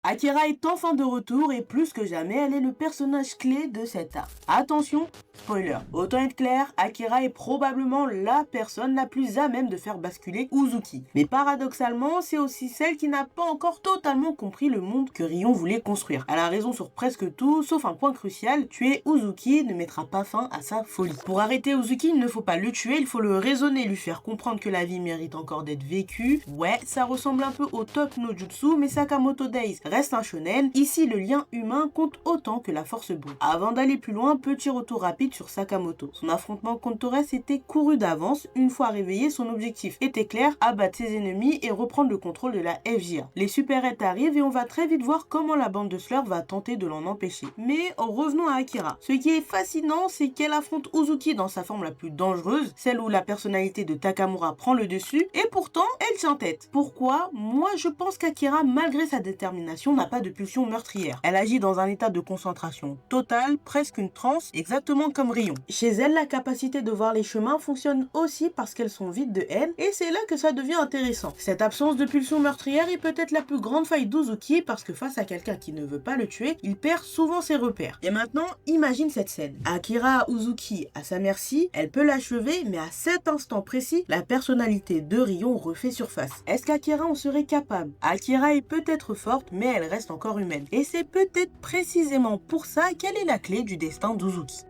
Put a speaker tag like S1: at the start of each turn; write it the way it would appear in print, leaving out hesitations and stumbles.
S1: Akira est enfin de retour et plus que jamais, elle est le personnage clé de cet arc. Attention, spoiler. Autant être clair, Akira est probablement la personne la plus à même de faire basculer Uzuki. Mais paradoxalement, c'est aussi celle qui n'a pas encore totalement compris le monde que Rion voulait construire. Elle a raison sur presque tout, sauf un point crucial, tuer Uzuki ne mettra pas fin à sa folie. Pour arrêter Uzuki, il ne faut pas le tuer, il faut le raisonner, lui faire comprendre que la vie mérite encore d'être vécue. Ouais, ça ressemble un peu au Top no Jutsu, mais Sakamoto Days reste un shonen. Ici, le lien humain compte autant que la force brute. Avant d'aller plus loin, petit retour rapide sur Sakamoto. Son affrontement contre Torres était couru d'avance. Une fois réveillé, son objectif était clair, abattre ses ennemis et reprendre le contrôle de la FJA. Les super-aides arrivent et on va très vite voir comment la bande de Slur va tenter de l'en empêcher. Mais revenons à Akira. Ce qui est fascinant, c'est qu'elle affronte Uzuki dans sa forme la plus dangereuse, celle où la personnalité de Takamura prend le dessus, et pourtant, elle tient tête. Pourquoi? Moi, je pense qu'Akira, malgré sa détermination, n'a pas de pulsion meurtrière. Elle agit dans un état de concentration totale, presque une transe, exactement comme Rion. Chez elle, la capacité de voir les chemins fonctionne aussi parce qu'elles sont vides de haine, et c'est là que ça devient intéressant. Cette absence de pulsion meurtrière est peut-être la plus grande faille d'Uzuki parce que face à quelqu'un qui ne veut pas le tuer, il perd souvent ses repères. Et maintenant, imagine cette scène. Akira a Uzuki à sa merci, elle peut l'achever, mais à cet instant précis, la personnalité de Rion refait surface. Est-ce qu'Akira en serait capable? Akira est peut-être forte, mais elle reste encore humaine. Et c'est peut-être précisément pour ça qu'elle est la clé du destin d'Uzuki.